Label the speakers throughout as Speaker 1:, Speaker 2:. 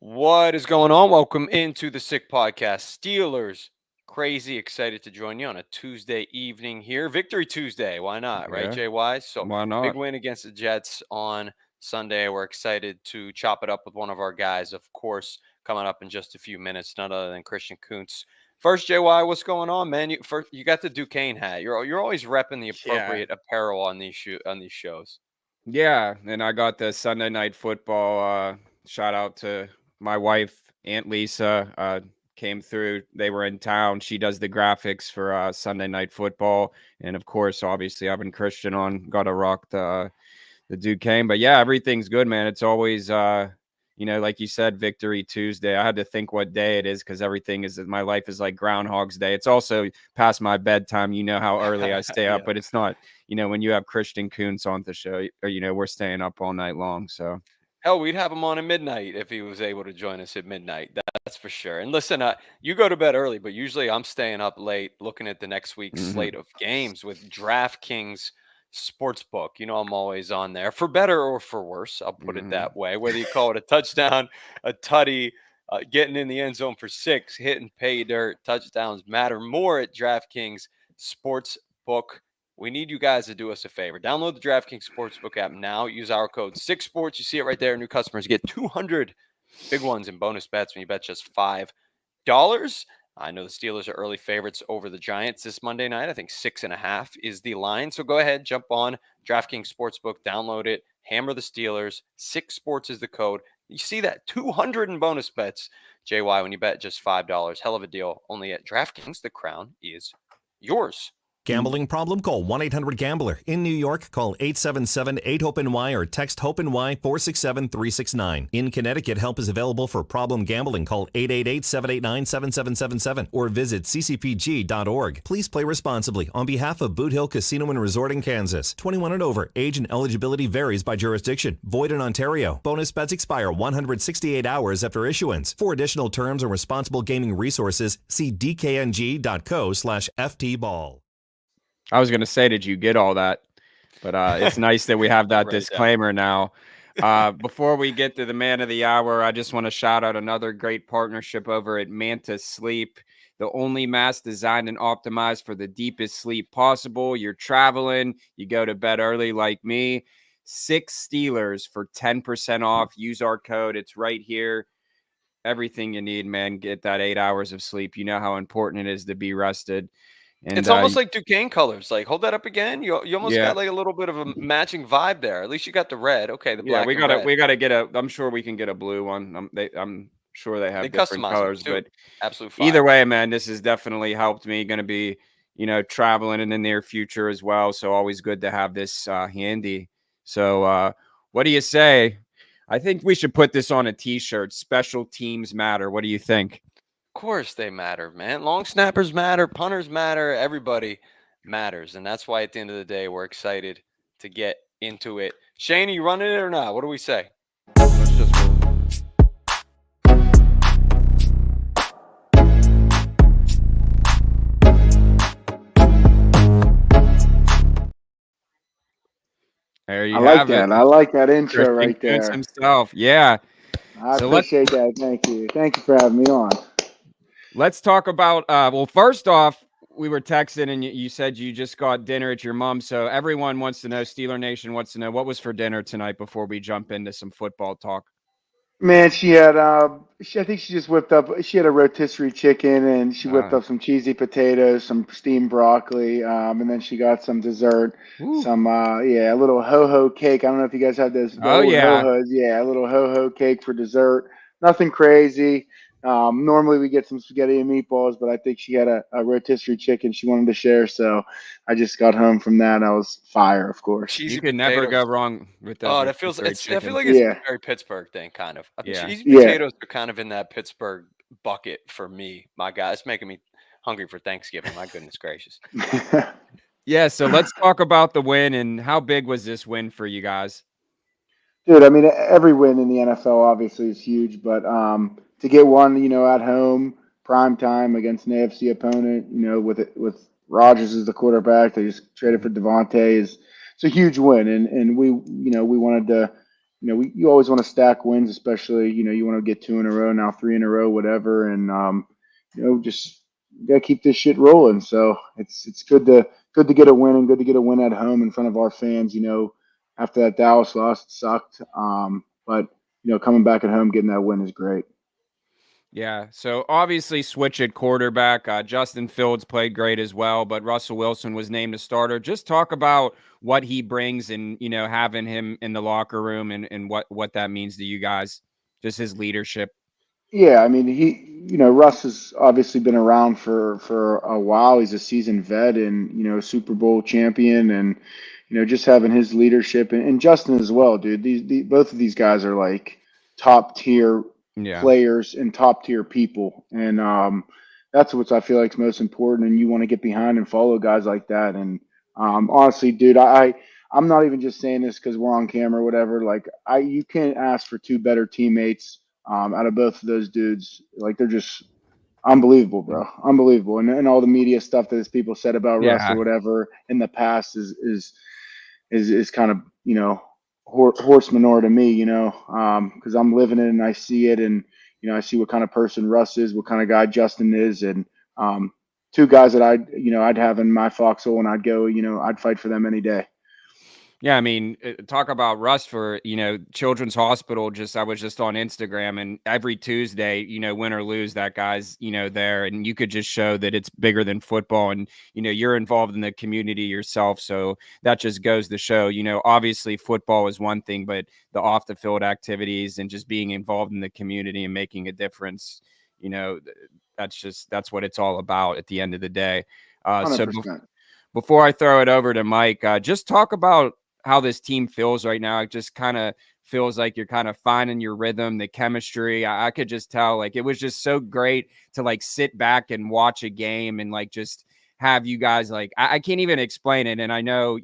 Speaker 1: What is going on? Welcome into the Sick Podcast. Steelers, crazy excited to join you on a Tuesday evening here. Victory Tuesday. Why not, right,
Speaker 2: Yeah,
Speaker 1: JY? So,
Speaker 2: why
Speaker 1: big
Speaker 2: not?
Speaker 1: win against the Jets on Sunday. We're excited to chop it up with one of our guys, of course, coming up in just a few minutes, none other than Christian Kuntz. First, JY, what's going on, man? You got the Duquesne hat. You're always repping the
Speaker 2: Yeah.
Speaker 1: appropriate apparel on these shows.
Speaker 2: Yeah, and I got the Sunday Night Football. Shout out to my wife, Aunt Lisa. Came through. They were in town. She does the graphics for Sunday Night Football, and of course, obviously, I've been Christian on. Got to rock the Duquesne. But yeah, everything's good, man. It's always like you said, Victory Tuesday. I had to think what day it is because everything is my life is like Groundhog's Day. It's also past my bedtime. You know how early I stay up,
Speaker 1: Yeah.
Speaker 2: but it's not. When you have Christian Kuntz on the show, we're staying up all night long. So
Speaker 1: Hell, we'd have him on at midnight if he was able to join us at midnight. That's for sure. And listen, you go to bed early, but usually I'm staying up late looking at the next week's
Speaker 2: mhm,
Speaker 1: slate of games with DraftKings Sportsbook. I'm always on there for better or for worse. I'll put it
Speaker 2: mhm.
Speaker 1: that way. Whether you call it a touchdown, a tutty, getting in the end zone for 6, hitting pay dirt, touchdowns matter more at DraftKings Sportsbook. We need you guys to do us a favor. Download the DraftKings Sportsbook app now. Use our code 6sports. You see it right there. New customers get 200 big ones in bonus bets when you bet just $5. I know the Steelers are early favorites over the Giants this Monday night. I think 6.5 is the line. So go ahead, jump on DraftKings Sportsbook, download it, hammer the Steelers. 6sports is the code. You see that 200 in bonus bets, JY, when you bet just $5. Hell of a deal. Only at DraftKings, the crown is yours.
Speaker 3: Gambling problem? Call 1-800-GAMBLER. In New York, call 877-8-HOPE-NY or text HOPE-NY 467-369. In Connecticut, help is available for problem gambling. Call 888-789-7777 or visit ccpg.org. Please play responsibly on behalf of Boot Hill Casino and Resort in Kansas. 21 and over. Age and eligibility varies by jurisdiction. Void in Ontario. Bonus bets expire 168 hours after issuance. For additional terms and responsible gaming resources, see dkng.co/ftball.
Speaker 2: I was gonna say, did you get all that? But it's nice that we have that
Speaker 1: Write it down.
Speaker 2: disclaimer now. Before we get to the man of the hour, I just want to shout out another great partnership over at Manta Sleep, the only mask designed and optimized for the deepest sleep possible. You're traveling, you go to bed early like me. 6 Steelers for 10% off. Use our code. It's right here. Everything you need, man. Get that 8 hours of sleep. You know how important it is to be rested. And
Speaker 1: It's almost like Duquesne colors. Like, hold that up again. You almost
Speaker 2: yeah.
Speaker 1: got like a little bit of a matching vibe there. At least you got the red. Okay, the
Speaker 2: Yeah,
Speaker 1: black
Speaker 2: we
Speaker 1: and
Speaker 2: gotta
Speaker 1: red.
Speaker 2: we gotta get a. I'm sure we can get a blue one. I'm sure they
Speaker 1: They
Speaker 2: have different
Speaker 1: customize them
Speaker 2: colors,
Speaker 1: too.
Speaker 2: but
Speaker 1: Absolute
Speaker 2: either
Speaker 1: fire.
Speaker 2: way, man, this has definitely helped me. Going to be, traveling in the near future as well. So always good to have this handy. So what do you say? I think we should put this on a T-shirt. Special teams matter. What do you think?
Speaker 1: Of course they matter, man. Long snappers matter, punters matter, everybody matters. And that's why at the end of the day, we're excited to get into it. Shane, are you running it or not? What do we say?
Speaker 2: Let's just. There you
Speaker 4: I like
Speaker 2: have it,
Speaker 4: that. I like that intro
Speaker 2: Christian
Speaker 4: right
Speaker 2: Kuntz
Speaker 4: there.
Speaker 2: himself. Yeah.
Speaker 4: I
Speaker 2: So let's
Speaker 4: appreciate that. Thank you. Thank you for having me on.
Speaker 2: Let's talk about well, first off, we were texting and you said you just got dinner at your mom's. So everyone wants to know, Steeler Nation wants to know, what was for dinner tonight before we jump into some football talk.
Speaker 4: Man, she had I think she just whipped up she had a rotisserie chicken and she whipped up some cheesy potatoes, some steamed broccoli, and then she got some dessert,
Speaker 2: Woo.
Speaker 4: some a little ho-ho cake. I don't know if you guys have the
Speaker 2: Oh
Speaker 4: old
Speaker 2: yeah.
Speaker 4: ho-hos. Yeah, a little ho-ho cake for dessert. Nothing crazy. Normally we get some spaghetti and meatballs, but I think she had a rotisserie chicken she wanted to share, so I just got home from that. I was fire, of course.
Speaker 2: You
Speaker 1: Cheesy
Speaker 2: can never go
Speaker 1: potatoes.
Speaker 2: wrong with those
Speaker 1: Oh, that feels
Speaker 2: rotisserie
Speaker 1: I feel
Speaker 2: chickens.
Speaker 1: like it's
Speaker 4: Yeah,
Speaker 1: a very Pittsburgh thing, kind of.
Speaker 2: Yeah.
Speaker 1: Cheesy
Speaker 4: yeah.
Speaker 1: potatoes are kind of in that Pittsburgh bucket for me, my guy. It's making me hungry for Thanksgiving. My goodness gracious.
Speaker 2: Yeah, so let's talk about the win and how big was this win for you guys?
Speaker 4: Dude, I mean, every win in the NFL obviously is huge, but to get one, at home, prime time against an AFC opponent, with Rodgers as the quarterback, they just traded for Devontae is it's a huge win, and we wanted to, you always want to stack wins, especially, you want to get 2 in a row, now 3 in a row, whatever. And, just got to keep this shit rolling. So it's good to get a win, and good to get a win at home in front of our fans. After that Dallas loss, it sucked. But, coming back at home, getting that win is great.
Speaker 2: Yeah, so obviously switch at quarterback. Justin Fields played great as well, but Russell Wilson was named a starter. Just talk about what he brings and, having him in the locker room and what that means to you guys, just his leadership.
Speaker 4: Yeah, I mean, Russ has obviously been around for a while. He's a seasoned vet and, Super Bowl champion, and, just having his leadership, and Justin as well, dude. Both of these guys are like top tier players and top tier people. And that's what I feel like is most important. And you want to get behind and follow guys like that. And honestly, dude, I'm not even just saying this because we're on camera or whatever. Like, you can't ask for 2 better teammates out of both of those dudes. Like, they're just unbelievable, bro. Unbelievable. And all the media stuff that people said about Russ or whatever in the past is kind of, horse manure to me, because I'm living it and I see it, and, I see what kind of person Russ is, what kind of guy Justin is. And 2 guys that I'd have in my foxhole, and I'd go, I'd fight for them any day.
Speaker 2: Yeah, I mean, talk about Russ for, Children's Hospital. I was just on Instagram, and every Tuesday, win or lose, that guy's, there. And you could just show that it's bigger than football. And, you're involved in the community yourself. So that just goes to show, obviously football is one thing, but the off the field activities and just being involved in the community and making a difference, that's what it's all about at the end of the day.
Speaker 4: 100%.
Speaker 2: Before I throw it over to Mike, just talk about how this team feels right now. It just kind of feels like you're kind of finding your rhythm, the chemistry. I could just tell, like, it was just so great to like sit back and watch a game and like just have you guys, like, I can't even explain it. And I know,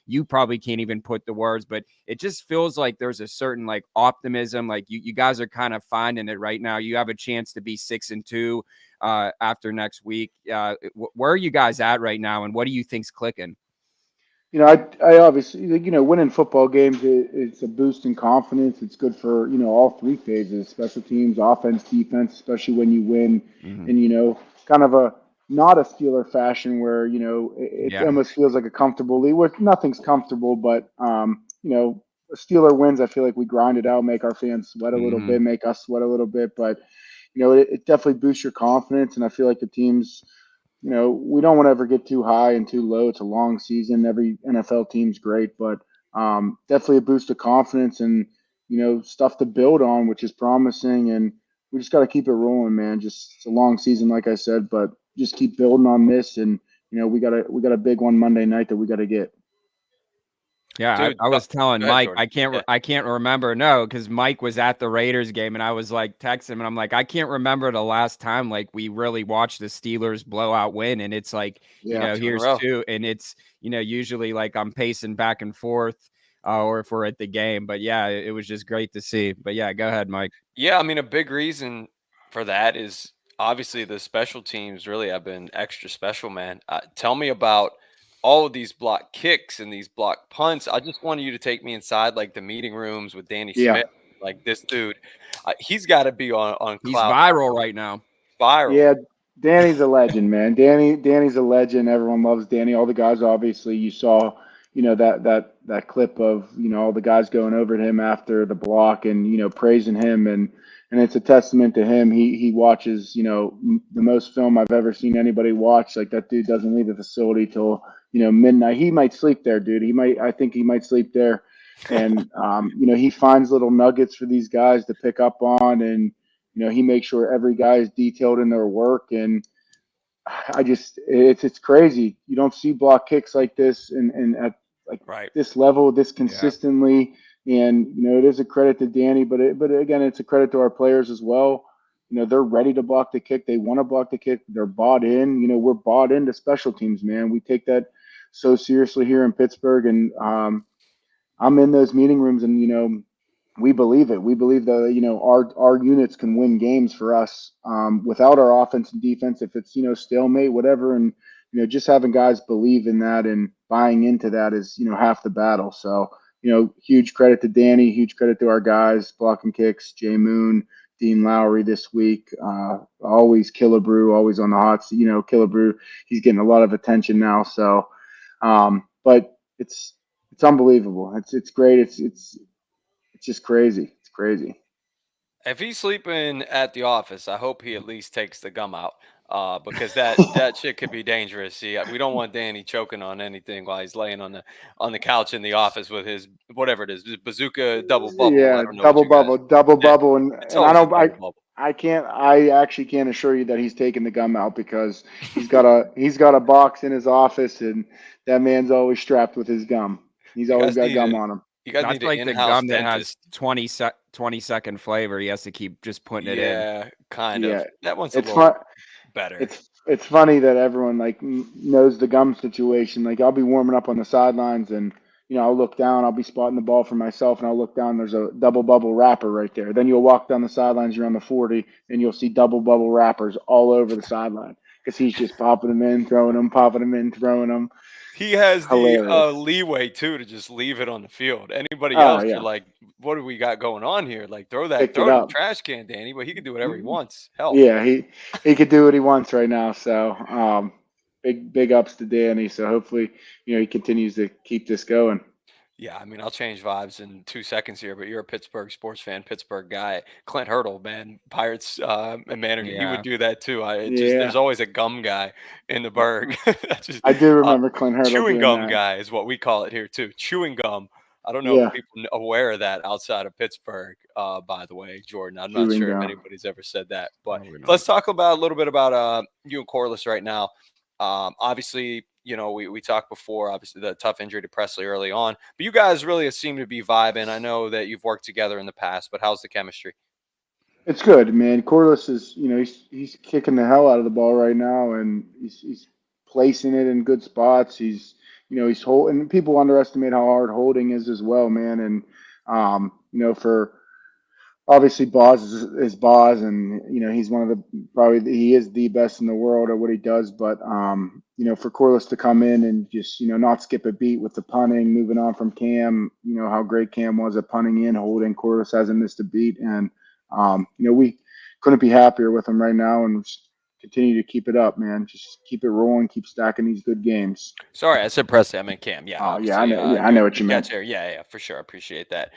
Speaker 2: you probably can't even put the words, but it just feels like there's a certain like optimism. Like you guys are kind of finding it right now. You have a chance to be 6-2 after next week. Where are you guys at right now? And what do you think's clicking?
Speaker 4: I obviously, winning football games, it's a boost in confidence. It's good for, all 3 phases: special teams, offense, defense, especially when you win.
Speaker 2: Mm-hmm.
Speaker 4: And, kind of not a Steeler fashion where, it almost feels like a comfortable lead, where nothing's comfortable, but, a Steeler wins, I feel like we grind it out, make our fans sweat a little bit, make us sweat a little bit. But, it definitely boosts your confidence. And I feel like the teams, we don't want to ever get too high and too low. It's a long season. Every NFL team's great, but definitely a boost of confidence and, stuff to build on, which is promising. And we just got to keep it rolling, man. Just, it's a long season, like I said, but just keep building on this. And, we got a big one Monday night that we got to get.
Speaker 2: Yeah,
Speaker 1: Dude,
Speaker 2: I was telling Mike,
Speaker 1: Jordan.
Speaker 2: I can't remember. No, because Mike was at the Raiders game, and I was like texting him, and I'm like, I can't remember the last time like we really watched the Steelers blowout win, and it's like, here's 2, and it's usually like I'm pacing back and forth, or if we're at the game. But yeah, it was just great to see. But yeah, go ahead, Mike.
Speaker 1: Yeah, I mean, a big reason for that is obviously the special teams really have been extra special, man. Tell me about all of these block kicks and these block punts. I just wanted you to take me inside like the meeting rooms with Danny Smith. Like, this dude, he's got to be on
Speaker 2: He's
Speaker 1: cloud.
Speaker 2: viral right now.
Speaker 1: Viral.
Speaker 4: Yeah, Danny's a legend, man. Danny's a legend. Everyone loves Danny. All the guys, obviously, you saw, that clip of, all the guys going over to him after the block and, praising him. And it's a testament to him. He watches, the most film I've ever seen anybody watch. Like, that dude doesn't leave the facility till, midnight. He might sleep there, dude. I think he might sleep there. And, he finds little nuggets for these guys to pick up on. And, he makes sure every guy is detailed in their work. And it's crazy. You don't see block kicks like this and at this level, this consistently. Yeah. And, it is a credit to Danny, but again, it's a credit to our players as well. They're ready to block the kick. They want to block the kick. They're bought in. We're bought into special teams, man. We take that so seriously here in Pittsburgh. And I'm in those meeting rooms, and, we believe it. We believe that, our units can win games for us without our offense and defense. If it's, stalemate, whatever. And, just having guys believe in that and buying into that is, half the battle. So huge credit to Danny, huge credit to our guys, blocking kicks, Jay Moon, Dean Lowry this week. Always Killebrew, always on the hot seat. Killebrew, he's getting a lot of attention now. So, but it's unbelievable. It's great. It's just crazy. It's crazy.
Speaker 1: If he's sleeping at the office, I hope he at least takes the gum out, because that shit could be dangerous. See, we don't want Danny choking on anything while he's laying on the couch in the office with his whatever it is, bazooka double bubble.
Speaker 4: Yeah,
Speaker 1: I don't know
Speaker 4: double
Speaker 1: what you guys.
Speaker 4: bubble, double
Speaker 1: Yeah,
Speaker 4: bubble, and
Speaker 1: it's
Speaker 4: I
Speaker 1: always a
Speaker 4: don't.
Speaker 1: double bubble.
Speaker 4: I actually can't assure you that he's taking the gum out because he's got a box in his office, and that man's always strapped with his gum. He's
Speaker 1: You
Speaker 4: always
Speaker 1: guys
Speaker 4: got
Speaker 1: need
Speaker 4: gum
Speaker 1: to,
Speaker 4: on him.
Speaker 1: you guys need
Speaker 2: That's
Speaker 1: an
Speaker 2: like the
Speaker 1: in-house
Speaker 2: gum that has
Speaker 1: dentist.
Speaker 2: 20-second flavor. He has to keep just putting it in.
Speaker 1: Yeah, kind
Speaker 4: Yeah,
Speaker 1: of. That one's a
Speaker 4: it's
Speaker 1: little
Speaker 4: fun.
Speaker 1: better.
Speaker 4: It's funny that everyone knows the gum situation. Like I'll be warming up on the sidelines, and I'll look down. I'll be spotting the ball for myself, and I'll look down. There's a double bubble wrapper right there. Then you'll walk down the sidelines. You're on the 40, and you'll see double bubble wrappers all over the sideline because he's just popping them in, throwing them, popping them in, throwing them.
Speaker 1: He has the
Speaker 4: Hilarious.
Speaker 1: leeway too to just leave it on the field. Anybody
Speaker 4: Oh
Speaker 1: else, you're
Speaker 4: yeah,
Speaker 1: like, what do we got going on here? Like, throw
Speaker 4: picked
Speaker 1: it
Speaker 4: it
Speaker 1: in the
Speaker 4: up.
Speaker 1: trash can, Danny. But he can do whatever he wants. Hell,
Speaker 4: Yeah, he could do what he wants right now. So big ups to Danny. So hopefully he continues to keep this going.
Speaker 1: yeah. I mean, I'll change vibes in 2 seconds here. But you're a Pittsburgh sports fan, Pittsburgh guy. Clint Hurdle, man, Pirates manager. He would
Speaker 2: Yeah.
Speaker 1: do that too. There's
Speaker 4: Yeah,
Speaker 1: always a gum guy in the Berg. That's just
Speaker 4: I do
Speaker 1: uh,
Speaker 4: remember Clint Hurdle
Speaker 1: chewing
Speaker 4: doing
Speaker 1: gum
Speaker 4: that.
Speaker 1: guy is what we call it here too. Chewing gum. I don't know if
Speaker 4: Yeah,
Speaker 1: people aware of that outside of Pittsburgh. By the way, Jordan, I'm not
Speaker 4: chewing
Speaker 1: sure if
Speaker 4: gum.
Speaker 1: anybody's ever said that. But
Speaker 2: Probably not.
Speaker 1: let's talk about a little bit about you and Corliss right now. Obviously, we talked before. Obviously, the tough injury to Presley early on, but you guys really seem to be vibing. I know that you've worked together in the past, but how's the chemistry?
Speaker 4: It's good, man. Corliss is, he's kicking the hell out of the ball right now, and he's placing it in good spots. He's holding. People underestimate how hard holding is as well, man. And for obviously Boz is Boz, and he's one of he is the best in the world at what he does. But for Corliss to come in and just not skip a beat with the punting, moving on from Cam, how great Cam was at punting in, holding. Corliss hasn't missed a beat, and we couldn't be happier with him right now, and just continue to keep it up, man. Just keep it rolling, keep stacking these good games.
Speaker 1: Sorry, I said Presley. I meant Cam. Yeah,
Speaker 4: Oh yeah, I
Speaker 1: obviously.
Speaker 4: know. Yeah, I know what you
Speaker 1: Good
Speaker 4: meant.
Speaker 1: catch there. Yeah, for sure. I appreciate that.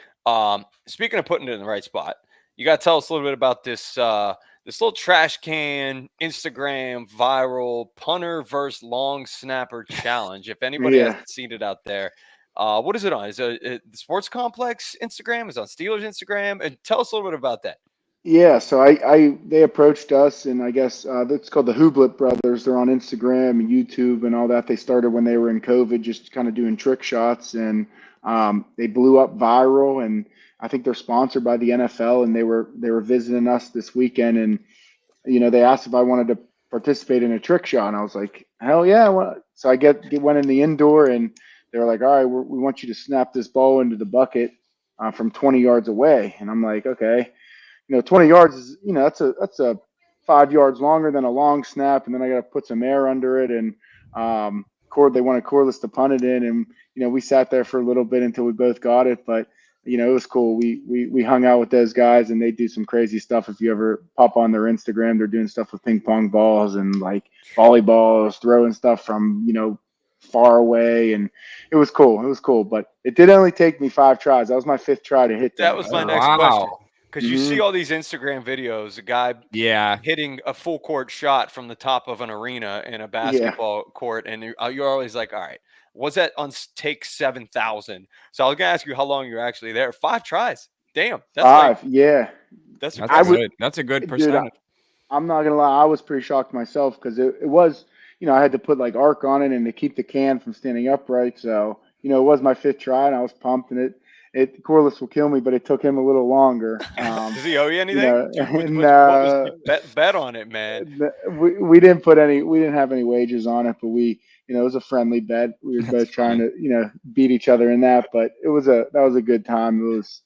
Speaker 1: Speaking of putting it in the right spot, you got to tell us a little bit about this little trash can Instagram viral punter versus long snapper challenge. If anybody
Speaker 4: Yeah.
Speaker 1: hasn't seen it out there, what is it on? Is it the Sports Complex Instagram? Is it on Steelers Instagram? And tell us a little bit about that.
Speaker 4: Yeah, so they approached us, and I guess it's called the Hublet Brothers. They're on Instagram and YouTube and all that. They started when they were in COVID, just kind of doing trick shots, and they blew up viral. And I think they're sponsored by the NFL, and they were visiting us this weekend, and they asked if I wanted to participate in a trick shot, and I was like, hell yeah! So I went in the indoor, and they were like, all right, we want you to snap this ball into the bucket from 20 yards away, and I'm like, okay. 20 yards is, that's a 5 yards longer than a long snap. And then I got to put some air under it. And they wanted Corliss to punt it in. And, we sat there for a little bit until we both got it. But, it was cool. We hung out with those guys, and they do some crazy stuff. If you ever pop on their Instagram, they're doing stuff with ping pong balls and like volleyballs, throwing stuff from, far away. And it was cool. But it did only take me 5 tries. That was my 5th try to hit
Speaker 1: That was my next question. Because you see
Speaker 4: Mhm.
Speaker 1: all these Instagram videos, a guy hitting a full court shot from the top of an arena in a basketball court, and you're always like, all right, was that on take 7,000? So I was gonna ask you how long you're actually there. 5 tries. Damn, that's
Speaker 4: 5. Yeah.
Speaker 1: that's
Speaker 2: That's a good
Speaker 4: Dude,
Speaker 2: percentage.
Speaker 4: I'm not gonna lie, I was pretty shocked myself because it was, I had to put like arc on it and to keep the can from standing upright. So, it was my 5th try, and I was pumped, and Corliss will kill me, but it took him a little longer.
Speaker 1: Does he owe you anything? What was the bet on it, man?
Speaker 4: We didn't we didn't have any wagers on it, but it was a friendly bet. We were both trying to, beat each other in that, but that was a good time. It's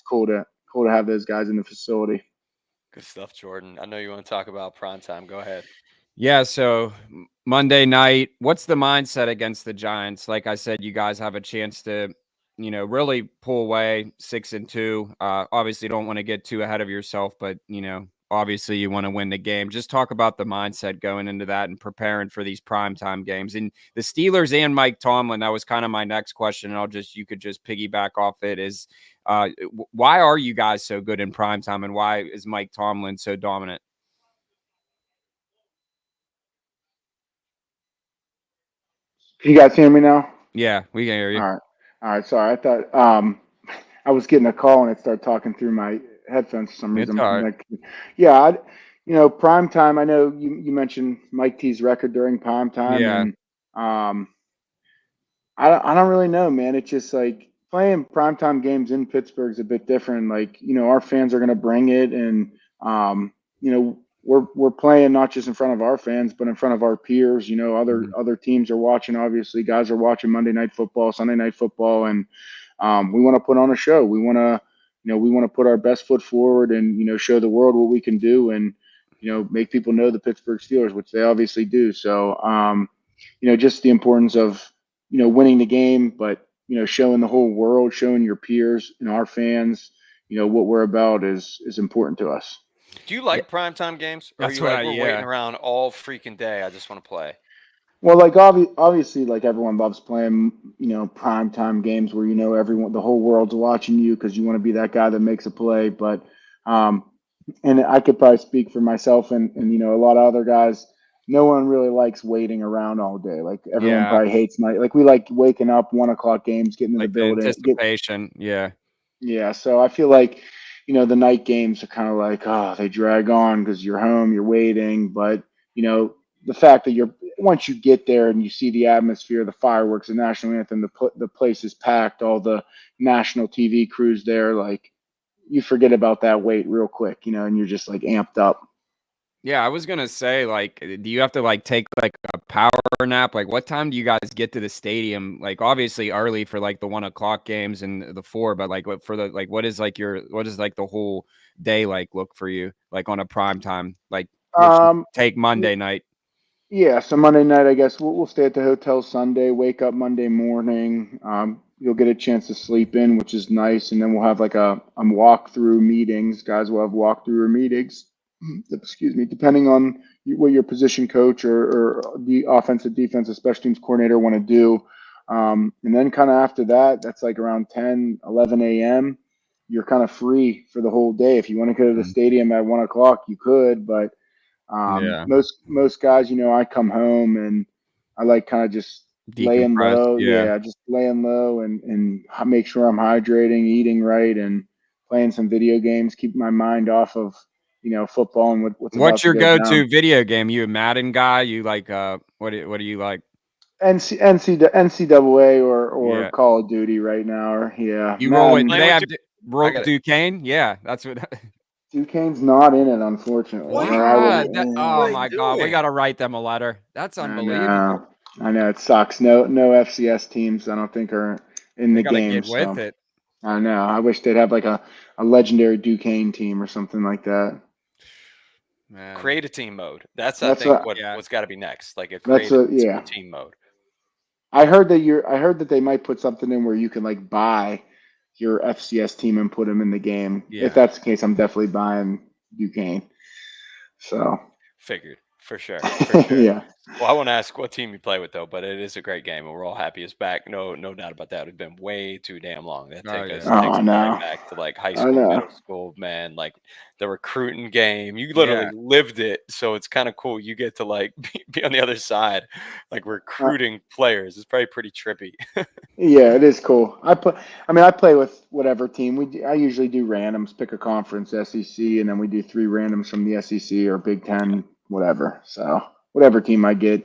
Speaker 4: cool to have those guys in the facility.
Speaker 1: Good stuff, Jordan. I know you want to talk about prime time. Go ahead.
Speaker 2: Yeah, so Monday night, what's the mindset against the Giants? Like I said, you guys have a chance to really pull away 6-2. Obviously don't want to get too ahead of yourself, but obviously you want to win the game. Just talk about the mindset going into that and preparing for these primetime games. And the Steelers and Mike Tomlin, that was kind of my next question. And you could just piggyback off it is, why are you guys so good in primetime, and why is Mike Tomlin so dominant?
Speaker 4: Can you guys hear me now?
Speaker 2: Yeah, we can hear you.
Speaker 4: All right. Sorry, I thought I was getting a call and it started talking through my headphones for some reason.
Speaker 2: It's all right.
Speaker 4: Like, prime time. I know you mentioned Mike T's record during prime time,
Speaker 2: Yeah.
Speaker 4: and I don't really know, man. It's just like playing primetime games in Pittsburgh is a bit different. Like, our fans are going to bring it, and we're playing not just in front of our fans, but in front of our peers. Other teams are watching. Obviously, guys are watching Monday Night Football, Sunday Night Football, and we want to put on a show. We want to put our best foot forward and show the world what we can do, and make people know the Pittsburgh Steelers, which they obviously do. So, just the importance of winning the game, but showing the whole world, showing your peers and our fans, what we're about is important to us.
Speaker 1: Do you like primetime games? Or
Speaker 2: That's
Speaker 1: are you like,
Speaker 2: what
Speaker 1: we're waiting around all freaking day, I just want to play?
Speaker 4: Well, like obviously, like everyone loves playing, primetime games where the whole world's watching you because you want to be that guy that makes a play. But, and I could probably speak for myself and a lot of other guys. No one really likes waiting around all day. Like everyone probably hates night. Like we like waking up 1 o'clock games, getting to the building.
Speaker 2: Anticipation.
Speaker 4: Yeah. So I feel like, the night games are kind of like, they drag on because you're home, you're waiting. But, the fact that once you get there and you see the atmosphere, the fireworks, the national anthem, the place is packed, all the national TV crews there, like you forget about that wait real quick, and you're just like amped up.
Speaker 2: Yeah, I was gonna say, like, do you have to like take like a power nap? Like, what time do you guys get to the stadium? Like, obviously early for like the 1 o'clock games and the 4, but like, what is like the whole day like look for you like on a prime time? Like, take Monday night.
Speaker 4: Yeah, so Monday night, I guess we'll stay at the hotel Sunday, wake up Monday morning. You'll get a chance to sleep in, which is nice, and then we'll have like a walkthrough meetings. Guys will have walkthrough meetings. Excuse me, depending on what your position coach or the offensive, defensive, special teams coordinator want to do. And then kind of after that, that's like around 10, 11 a.m. You're kind of free for the whole day. If you want to go to the stadium at 1 o'clock, you could, but most guys, I come home and I like kind of just laying low. Yeah, just laying low and make sure I'm hydrating, eating right, and playing some video games, keeping my mind off of football and
Speaker 2: what's your go-to video game? You a Madden guy? You like what do you like?
Speaker 4: NCAA or Call of Duty right now, or
Speaker 2: you roll with they have Duquesne? Yeah, that's what
Speaker 4: Duquesne's not in it, unfortunately.
Speaker 2: Oh my God, we gotta write them a letter. That's unbelievable.
Speaker 4: I know it sucks. No FCS teams I don't think are in the game.
Speaker 2: Get with it.
Speaker 4: I know. I wish they'd have like a legendary Duquesne team or something like that.
Speaker 1: Man. Create a team mode. That's I think what's got to be next. Like a team mode.
Speaker 4: I heard that they might put something in where you can like buy your FCS team and put them in the game. Yeah. If that's the case, I'm definitely buying Duquesne. So
Speaker 1: figured for sure.
Speaker 4: Yeah.
Speaker 1: Well, I want to ask what team you play with though, but it is a great game and we're all happy it's back. No doubt about that. It's been way too damn long. That takes us back to like high school, middle school, man. Like the recruiting game, you literally lived it. So it's kind of cool. You get to like be on the other side, like recruiting players. It's probably pretty trippy.
Speaker 4: Yeah, it is cool. I play with whatever team I usually do randoms, pick a conference, SEC, and then we do 3 randoms from the SEC or Big Ten, whatever. So whatever team I get,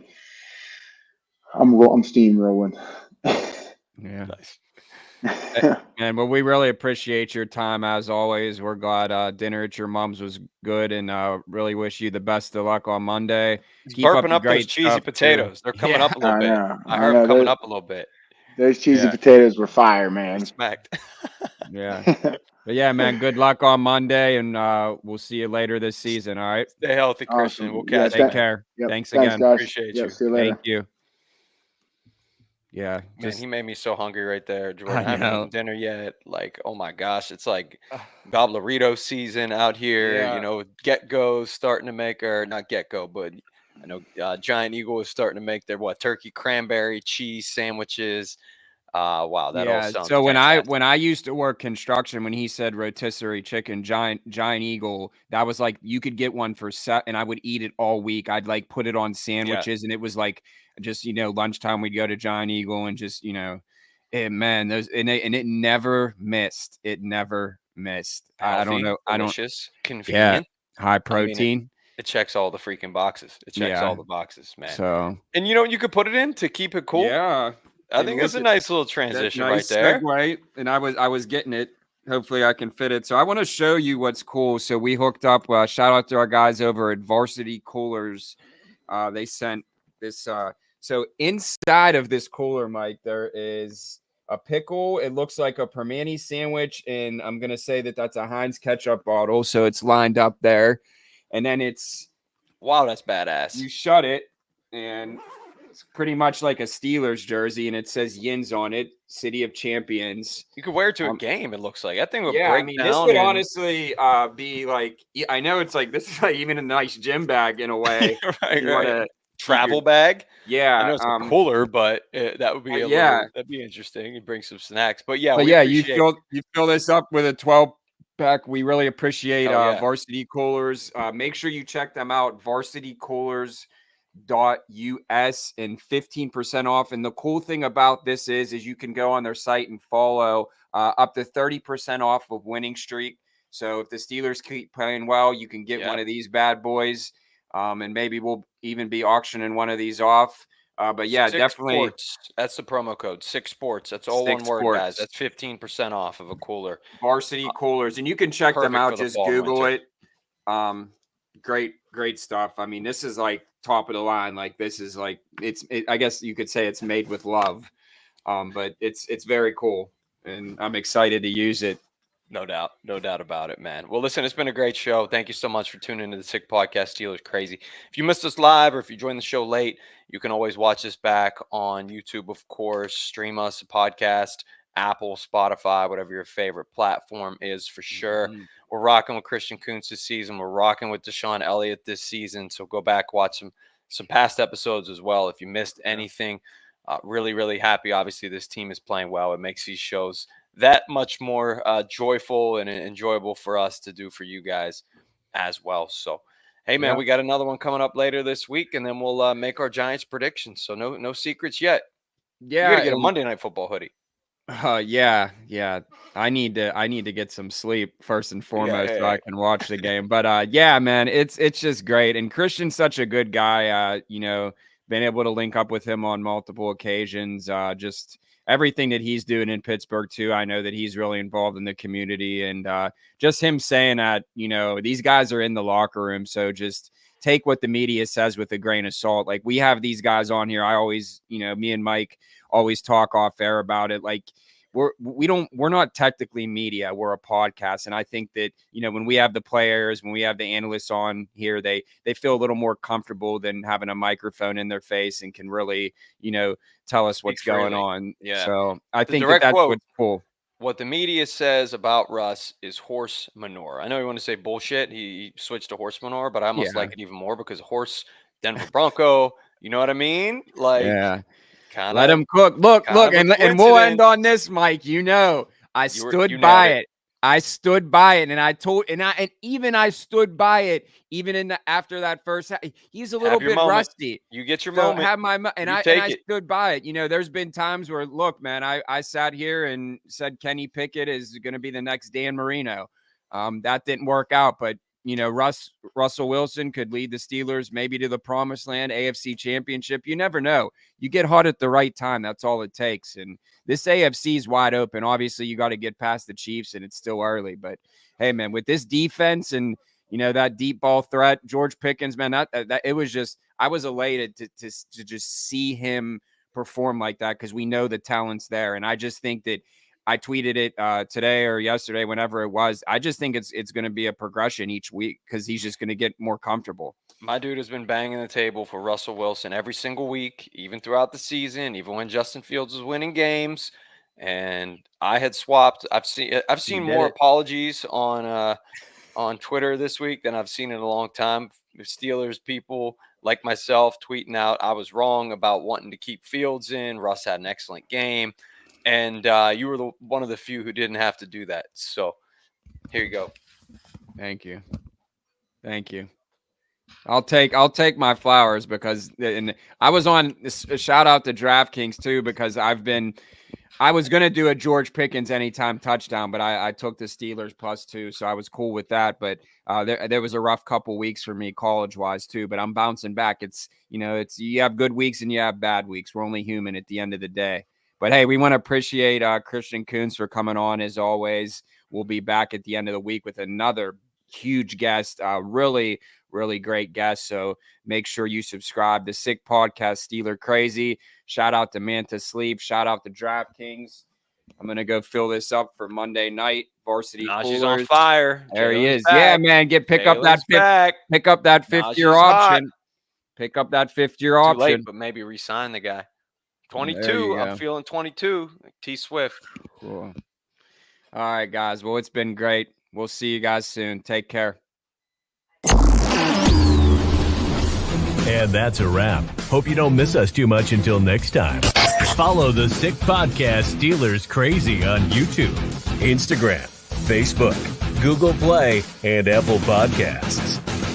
Speaker 4: I'm steamrolling.
Speaker 2: Yeah. Nice. And but we really appreciate your time as always. We're glad dinner at your mom's was good, and really wish you the best of luck on Monday.
Speaker 1: Keep burping up those cheesy potatoes. They're coming up a little bit. I heard them coming up a little bit.
Speaker 4: Those cheesy potatoes were fire, man.
Speaker 1: Smacked.
Speaker 2: Yeah. But yeah, man, good luck on Monday, and we'll see you later this season. All right.
Speaker 1: Stay healthy, Christian. We'll catch you.
Speaker 2: Take care.
Speaker 4: Yep.
Speaker 2: Thanks again.
Speaker 4: Guys.
Speaker 1: Appreciate you.
Speaker 4: See you later.
Speaker 2: Thank you. Yeah.
Speaker 1: Man, he made me so hungry right there, Jordan. I
Speaker 2: I
Speaker 1: haven't
Speaker 2: know.
Speaker 1: eaten dinner yet. Like, oh my gosh, it's like Goblerito season out here. You
Speaker 2: Yeah.
Speaker 1: know, Get Go's starting to make, or not Get Go, but I know Giant Eagle is starting to make their turkey cranberry cheese sandwiches. Wow, that all
Speaker 2: Yeah.
Speaker 1: sounds
Speaker 2: So when
Speaker 1: fantastic.
Speaker 2: I used to work construction, when he said rotisserie chicken, giant eagle, that was like you could get one for set, and I would eat it all week. I'd like put it on
Speaker 1: Yeah,
Speaker 2: sandwiches, and it was like just lunchtime we'd go to Giant Eagle and just man, those and it never missed. It never missed. I don't
Speaker 1: healthy,
Speaker 2: know. I don't.
Speaker 1: delicious,
Speaker 2: Yeah.
Speaker 1: convenient.
Speaker 2: High
Speaker 1: I mean,
Speaker 2: protein.
Speaker 1: it checks all the freaking boxes. It checks
Speaker 2: Yeah.
Speaker 1: all the boxes, man.
Speaker 2: So
Speaker 1: And you know what you could put it in to keep it cool?
Speaker 2: yeah.
Speaker 1: I
Speaker 2: And
Speaker 1: think that's a
Speaker 2: listen,
Speaker 1: nice little
Speaker 2: that
Speaker 1: transition right
Speaker 2: nice
Speaker 1: there.
Speaker 2: segue, and I was getting it. Hopefully, I can fit it. So I want to show you what's cool. So we hooked up. Shout out to our guys over at Varsity Coolers. They sent this. So inside of this cooler, Mike, there is a pickle. It looks like a permani sandwich, and I'm gonna say that that's a Heinz ketchup bottle. So it's lined up there, and then
Speaker 1: Wow, that's badass.
Speaker 2: you shut it, and it's pretty much like a Steelers jersey, and it says Yins on it, City of Champions.
Speaker 1: You could wear it to a game, it looks like. That thing would
Speaker 2: Yeah,
Speaker 1: break
Speaker 2: I mean, this
Speaker 1: down
Speaker 2: would
Speaker 1: and
Speaker 2: honestly be like, I know it's like this is like even a nice gym bag in a way.
Speaker 1: right,
Speaker 2: You want to
Speaker 1: travel bag. I
Speaker 2: yeah,
Speaker 1: know it's a cooler, but that would be a
Speaker 2: yeah.
Speaker 1: little, that'd be interesting. You bring some snacks. But yeah,
Speaker 2: But
Speaker 1: we
Speaker 2: yeah,
Speaker 1: appreciate
Speaker 2: you fill this up with a 12 pack. We really appreciate
Speaker 1: Oh, yeah.
Speaker 2: Varsity Coolers. Make sure you check them out, varsitycoolers.us, and 15% off. And the cool thing about this is you can go on their site and follow up to 30% off of winning streak. So if the Steelers keep playing well, you can get one of these bad boys. And maybe we'll even be auctioning one of these off. But yeah,
Speaker 1: Six
Speaker 2: definitely
Speaker 1: Sports. That's the promo code. 6 Sports. That's all one
Speaker 2: Six
Speaker 1: word, guys.
Speaker 2: Sports.
Speaker 1: That's 15% off of a cooler.
Speaker 2: Varsity Coolers, and you can check them
Speaker 1: Perfect
Speaker 2: out.
Speaker 1: for the
Speaker 2: Just
Speaker 1: fall and
Speaker 2: Google
Speaker 1: winter.
Speaker 2: it. Great stuff. I mean, this is like top of the line. Like this is like I guess you could say it's made with love. But it's very cool, and I'm excited to use it.
Speaker 1: No doubt about it, man. Well, listen, it's been a great show. Thank you so much for tuning into the Sick Podcast. Steelers Crazy. If you missed us live or if you joined the show late, you can always watch us back on YouTube, of course. Stream us a podcast, Apple, Spotify, whatever your favorite platform is for sure.
Speaker 2: Mm-hmm.
Speaker 1: We're rocking with Christian Kuntz this season. We're rocking with Deshaun Elliott this season. So go back, watch some past episodes as well. If you missed anything, really, really happy. Obviously, this team is playing well. It makes these shows that much more joyful and enjoyable for us to do for you guys as well. So, hey, man, we got another one coming up later this week, and then we'll make our Giants predictions. So no secrets yet.
Speaker 2: Yeah,
Speaker 1: you got to get a Monday Night Football hoodie.
Speaker 2: Yeah. I need to get some sleep first and foremost so I can watch the game. But yeah, man, it's just great. And Christian's such a good guy. Been able to link up with him on multiple occasions. Just everything that he's doing in Pittsburgh too. I know that he's really involved in the community, and just him saying that, these guys are in the locker room. So just take what the media says with a grain of salt. Like we have these guys on here. I always, me and Mike always talk off air about it. Like we're not technically media, we're a podcast. And I think that, when we have the players, when we have the analysts on here, they feel a little more comfortable than having a microphone in their face and can really, tell us what's going on.
Speaker 1: Yeah.
Speaker 2: So I think
Speaker 1: that's
Speaker 2: quote, what's cool.
Speaker 1: What the media says about Russ is horse manure. I know you want to say bullshit. He switched to horse manure, but I almost like it even more because horse, Denver Bronco, you know what I mean? Like,
Speaker 2: kinda, let him cook. Look, and we'll end on this, Mike. I stood by it. I stood by it, and I stood by it. Even after that first, he's a little bit rusty.
Speaker 1: You get your moment.
Speaker 2: I stood by it. There's been times where, look, man, I sat here and said Kenny Pickett is going to be the next Dan Marino. That didn't work out, but Russell Wilson could lead the Steelers maybe to the promised land, AFC Championship. You never know. You get hot at the right time. That's all it takes. And this AFC is wide open. Obviously, you got to get past the Chiefs, and it's still early. But, hey, man, with this defense and, that deep ball threat, George Pickens, man, that it was just – I was elated to just see him perform like that because we know the talent's there. And I just think that – I tweeted it today or yesterday, whenever it was. I just think it's going to be a progression each week because he's just going to get more comfortable.
Speaker 1: My dude has been banging the table for Russell Wilson every single week, even throughout the season, even when Justin Fields was winning games. And I had swapped. I've seen more apologies on Twitter this week than I've seen in a long time. Steelers people like myself tweeting out I was wrong about wanting to keep Fields in. Russ had an excellent game, and you were one of the few who didn't have to do that. So here you go.
Speaker 2: Thank you. I'll take my flowers because I was on a shout out to DraftKings too, because I was going to do a George Pickens anytime touchdown, but I took the Steelers +2. So I was cool with that. But there was a rough couple weeks for me college wise too, but I'm bouncing back. It's you have good weeks and you have bad weeks. We're only human at the end of the day. But hey, we want to appreciate Christian Kuntz for coming on as always. We'll be back at the end of the week with another huge guest, really great guest. So make sure you subscribe to Sick Podcast, Steeler Crazy. Shout out to Manta Sleep. Shout out to DraftKings. I'm going to go fill this up for Monday night. Varsity Coolers.
Speaker 1: She's on fire.
Speaker 2: There he is.
Speaker 1: Back.
Speaker 2: Yeah, man. Pick up that fifth year option. Pick up that fifth year option.
Speaker 1: Too late, but maybe re-sign the guy. 22. I'm feeling 22. T Swift.
Speaker 2: Cool. All right, guys. Well, it's been great. We'll see you guys soon. Take care.
Speaker 5: And that's a wrap. Hope you don't miss us too much until next time. Follow the Sick Podcast Steelers Crazy on YouTube, Instagram, Facebook, Google Play, and Apple Podcasts.